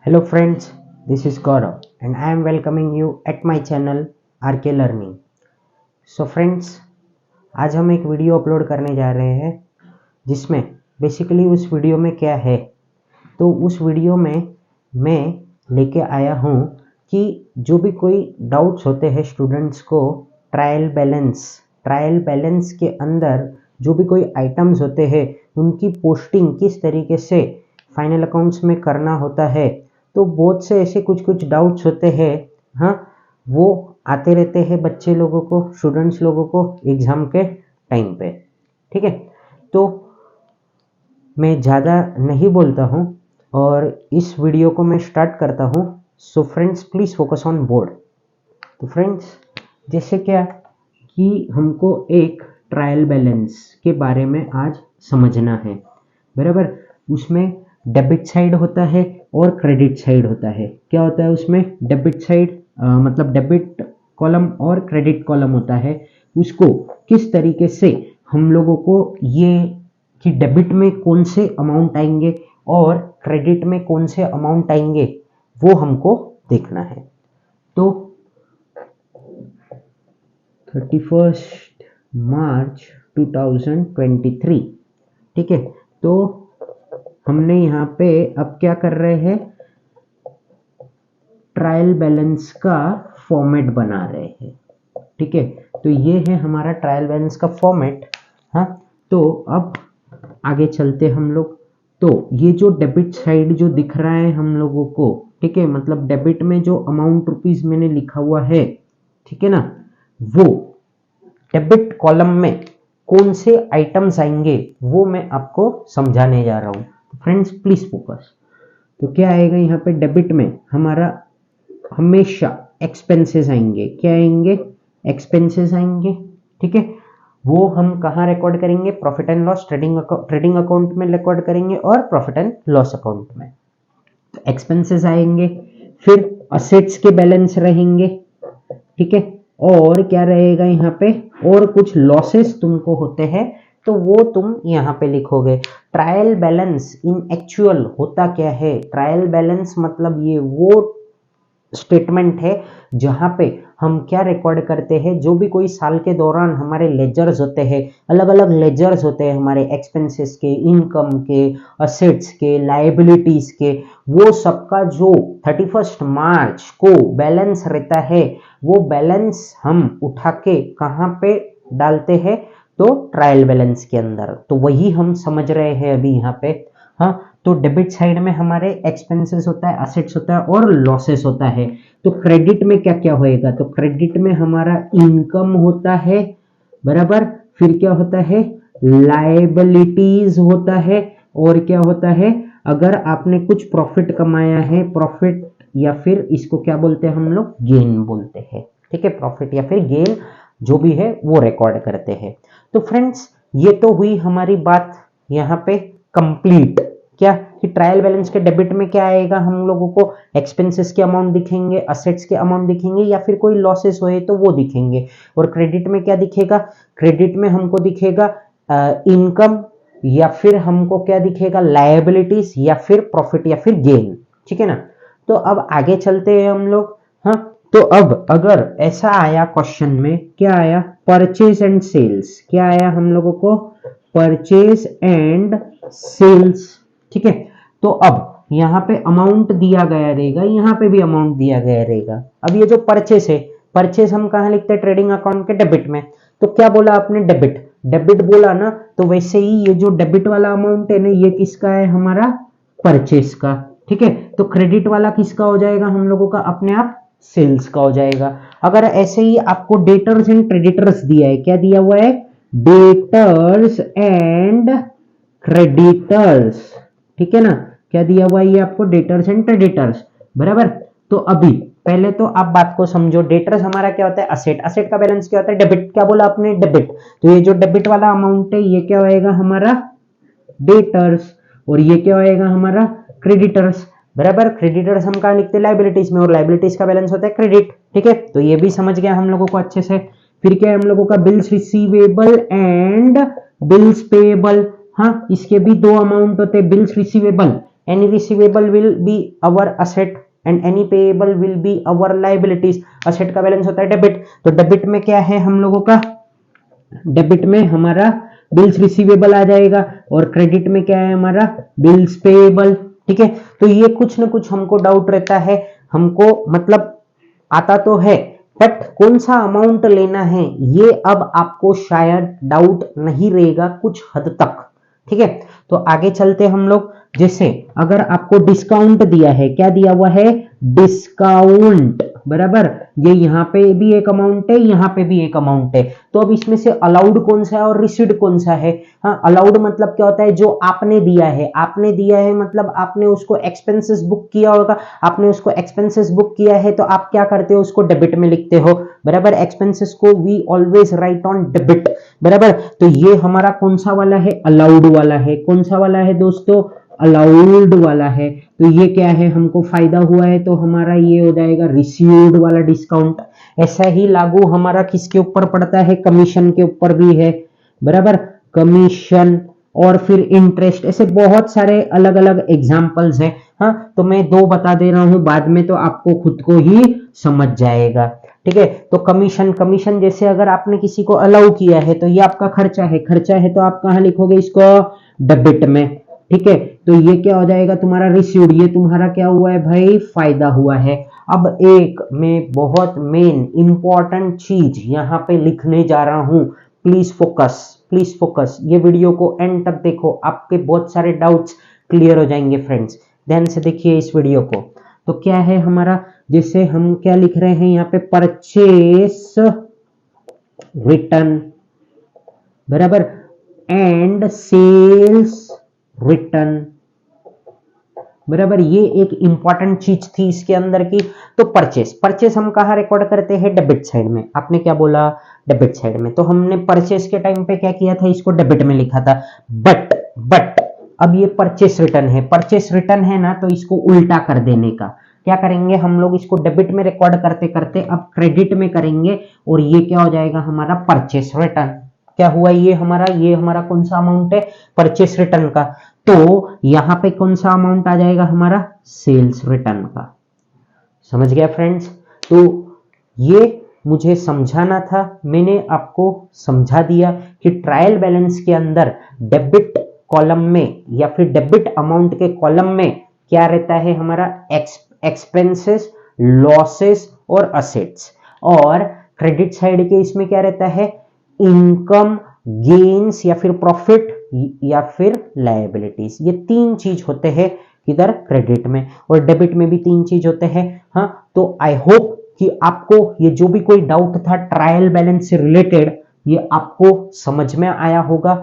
Hello friends, this is Gaurav and I am welcoming you at my channel RK Learning. So friends, आज हम एक video upload करने जा रहे हैं जिसमें बेसिकली उस वीडियो में क्या है, तो उस वीडियो में मैं लेके आया हूँ कि जो भी कोई डाउट्स होते हैं स्टूडेंट्स को ट्रायल बैलेंस के अंदर जो भी कोई आइटम्स होते हैं उनकी पोस्टिंग किस तरीके से फाइनल अकाउंट्स में करना होता है, तो बहुत से ऐसे कुछ डाउट्स होते हैं। हाँ, वो आते रहते हैं बच्चे लोगों को, स्टूडेंट्स लोगों को एग्ज़ाम के टाइम पे। ठीक है, तो मैं ज़्यादा नहीं बोलता हूँ और इस वीडियो को मैं स्टार्ट करता हूँ। So friends please focus on board. तो फ्रेंड्स जैसे क्या कि हमको एक ट्रायल बैलेंस के बारे में आज समझना है, बराबर। उसमें डेबिट साइड होता है और क्रेडिट साइड होता है। क्या होता है उसमें? डेबिट साइड मतलब डेबिट कॉलम और क्रेडिट कॉलम होता है। उसको किस तरीके से हम लोगों को ये कि डेबिट में कौन से अमाउंट आएंगे और क्रेडिट में कौन से अमाउंट आएंगे वो हमको देखना है। तो 31 मार्च 2023, ठीक है, तो हमने यहाँ पे अब क्या कर रहे हैं, ट्रायल बैलेंस का फॉर्मेट बना रहे हैं। ठीक है, तो ये है हमारा ट्रायल बैलेंस का फॉर्मेट। हाँ, तो अब आगे चलते हम लोग। तो ये जो डेबिट साइड जो दिख रहा है हम लोगों को, ठीक है, मतलब डेबिट में जो अमाउंट रुपीज मैंने लिखा हुआ है, ठीक है ना, वो डेबिट कॉलम में कौन से आइटम्स आएंगे वो मैं आपको समझाने जा रहा हूँ। Friends please focus. तो क्या आएगा यहाँ पे? डेबिट में हमारा हमेशा एक्सपेंसेस आएंगे। क्या आएंगे? एक्सपेंसेस आएंगे। ठीक है, वो हम कहाँ रिकॉर्ड करेंगे? Profit and loss trading account में रिकॉर्ड करेंगे और प्रॉफिट एंड लॉस अकाउंट में। तो एक्सपेंसेस आएंगे, फिर असेट्स के बैलेंस रहेंगे। ठीक है, और क्या रहेगा यहाँ पे? और कुछ लॉसेस तुमको होते हैं तो वो तुम यहाँ पे लिखोगे। ट्रायल बैलेंस इन एक्चुअल होता क्या है? ट्रायल बैलेंस मतलब ये वो स्टेटमेंट है जहां पे हम क्या रिकॉर्ड करते हैं, जो भी कोई साल के दौरान हमारे लेजर्स होते हैं, अलग अलग लेजर्स होते हैं हमारे एक्सपेंसेस के, इनकम के, असेट्स के, लायबिलिटीज के, वो सबका जो 31 मार्च को बैलेंस रहता है, वो बैलेंस हम उठा के कहाँ पे डालते हैं? तो ट्रायल बैलेंस के अंदर। तो वही हम समझ रहे हैं अभी यहाँ पे। हाँ, तो डेबिट साइड में हमारे एक्सपेंसेस होता है, असेट्स होता है और लॉसेस होता है। तो क्रेडिट में क्या क्या होएगा? तो क्रेडिट में हमारा इनकम होता है, बराबर। फिर क्या होता है? लायबिलिटीज होता है। और क्या होता है? अगर आपने कुछ प्रॉफिट कमाया है, प्रॉफिट या फिर इसको क्या बोलते हैं हम लोग? गेन बोलते हैं। ठीक है, प्रॉफिट या फिर गेन जो भी है वो रिकॉर्ड करते हैं। तो फ्रेंड्स ये तो हुई हमारी बात यहाँ पे कंप्लीट। क्या कि ट्रायल बैलेंस के डेबिट में क्या आएगा? हम लोगों को एक्सपेंसेस के अमाउंट दिखेंगे, असेट्स के अमाउंट दिखेंगे, या फिर कोई लॉसेस होए तो वो दिखेंगे। और क्रेडिट में क्या दिखेगा? क्रेडिट में हमको दिखेगा इनकम, या फिर हमको क्या दिखेगा? लायबिलिटीज, या फिर प्रॉफिट, या फिर गेन। ठीक है ना। तो अब आगे चलते हैं हम लोग। हाँ, तो अब अगर ऐसा आया क्वेश्चन में, क्या आया? Purchase and sales. क्या आया हम लोगों को? Purchase and sales. ठीक है, तो अब यहाँ पे अमाउंट दिया गया रहेगा, यहाँ पे भी अमाउंट दिया गया रहेगा। अब ये जो परचेस है, परचेस हम कहाँ लिखते हैं? ट्रेडिंग अकाउंट के डेबिट में। तो क्या बोला आपने? डेबिट। डेबिट बोला ना, तो वैसे ही ये जो डेबिट वाला अमाउंट है ना, ये किसका है? हमारा परचेस का। ठीक है, तो क्रेडिट वाला किसका हो जाएगा? हम लोगों का अपने आप सेल्स का हो जाएगा। अगर ऐसे ही आपको डेटर्स एंड क्रेडिटर्स दिया है, क्या दिया हुआ है? Debtors and creditors. ठीक है ना, क्या दिया हुआ है ये आपको? डेटर्स एंड क्रेडिटर्स, बराबर। तो अभी पहले तो आप बात को समझो। डेटर्स हमारा क्या होता है? असेट। असेट का बैलेंस क्या होता है? डेबिट। क्या बोला आपने? डेबिट। तो ये जो डेबिट वाला अमाउंट है ये क्या होएगा? हमारा डेटर्स। और ये क्या होएगा? हमारा क्रेडिटर्स, बराबर। क्रेडिटर्स हम कहाँ लिखते हैं? लायबिलिटीज में, और लायबिलिटीज का बैलेंस होता है क्रेडिट। ठीक है, तो ये भी समझ गया हम लोगों को अच्छे से। फिर क्या है हम लोगों का? Bills receivable and bills payable. हाँ, इसके भी दो अमाउंट होते हैं, bills receivable any receivable will be our asset and any payable will be our liabilities. Asset का बैलेंस होता है डेबिट, तो डेबिट में क्या है हम लोगों का, डेबिट में हमारा बिल्स रिसीवेबल आ जाएगा और क्रेडिट में क्या है हमारा बिल्स पेएबल। ठीक है, तो ये कुछ ना कुछ हमको डाउट रहता है, हमको मतलब आता तो है, बट कौन सा अमाउंट लेना है ये अब आपको शायद डाउट नहीं रहेगा कुछ हद तक। ठीक है, तो आगे चलते हम लोग। जैसे अगर आपको डिस्काउंट दिया है, क्या दिया हुआ है, डिस्काउंट, बराबर, ये यहां पे भी एक अमाउंट है, यहां पे भी एक अमाउंट है, तो अब इसमें से अलाउड कौन सा है और रिसीव्ड कौन सा है। हाँ, अलाउड मतलब क्या होता है, जो आपने दिया है, आपने दिया है मतलब आपने उसको एक्सपेंसेस बुक किया होगा, आपने उसको एक्सपेंसेस बुक किया है तो आप क्या करते हो, उसको डेबिट में लिखते हो, बराबर। एक्सपेंसेस को we always write on debit, बराबर। तो ये हमारा कौन सा वाला है, अलाउड वाला है। कौन सा वाला है दोस्तों, अलाउड वाला है। तो ये क्या है, हमको फायदा हुआ है तो हमारा ये हो जाएगा रिसीव्ड वाला डिस्काउंट। ऐसा ही लागू हमारा किसके ऊपर पड़ता है, कमीशन के ऊपर भी है, बराबर। कमीशन और फिर इंटरेस्ट, ऐसे बहुत सारे अलग अलग एग्जाम्पल्स हैं। हाँ, तो मैं दो बता दे रहा हूं, बाद में तो आपको खुद को ही समझ जाएगा। ठीक है, तो कमीशन, कमीशन जैसे अगर आपने किसी को अलाउ किया है तो ये आपका खर्चा है, खर्चा है तो आप कहां लिखोगे इसको, डेबिट में। ठीक है, तो ये क्या हो जाएगा तुम्हारा रिसीव्ड, ये तुम्हारा क्या हुआ है भाई, फायदा हुआ है। अब एक मैं बहुत मेन इंपॉर्टेंट चीज यहां पे लिखने जा रहा हूं, प्लीज फोकस, प्लीज फोकस, ये वीडियो को एंड तक देखो, आपके बहुत सारे डाउट्स क्लियर हो जाएंगे फ्रेंड्स। ध्यान से देखिए इस वीडियो को। तो क्या है हमारा, जैसे हम क्या लिख रहे हैं यहाँ पे, परचेस रिटर्न, बराबर, एंड सेल्स रिटर्न, बराबर। ये एक इंपॉर्टेंट चीज थी इसके अंदर की। तो परचेस, परचेस हम कहाँ रिकॉर्ड करते हैं, डेबिट साइड में। आपने क्या बोला, डेबिट साइड में। तो हमने परचेस के टाइम पे क्या किया था, इसको डेबिट में लिखा था। बट अब ये परचेस रिटर्न है, परचेस रिटर्न है ना, तो इसको उल्टा कर देने का क्या करेंगे हम लोग, इसको डेबिट में रिकॉर्ड करते करते अब क्रेडिट में करेंगे और ये क्या हो जाएगा हमारा परचेस रिटर्न। क्या हुआ ये हमारा कौन सा अमाउंट है, परचेस रिटर्न का। तो यहां पे कौन सा अमाउंट आ जाएगा हमारा, सेल्स रिटर्न का। समझ गया फ्रेंड्स। तो ये मुझे समझाना था, मैंने आपको समझा दिया कि ट्रायल बैलेंस के अंदर डेबिट कॉलम में या फिर डेबिट अमाउंट के कॉलम में क्या रहता है हमारा, एक्सपेंसेस, लॉसेस और असेट्स, और क्रेडिट साइड के इसमें क्या रहता है, इनकम, गेन्स या फिर प्रॉफिट या फिर लायबिलिटीज। ये तीन चीज होते हैं किधर, क्रेडिट में, और डेबिट में भी तीन चीज होते हैं। हाँ, तो आई होप कि आपको ये जो भी कोई डाउट था ट्रायल बैलेंस से रिलेटेड, ये आपको समझ में आया होगा।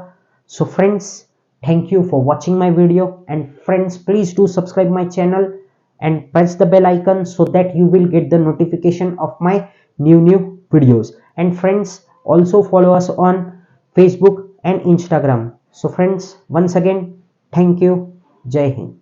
So friends, thank you for watching my video, and friends please do subscribe my channel and press the bell icon so that you will get the notification of my new videos. And friends, also follow us on Facebook and Instagram. So friends, once again, thank you. Jai Hind.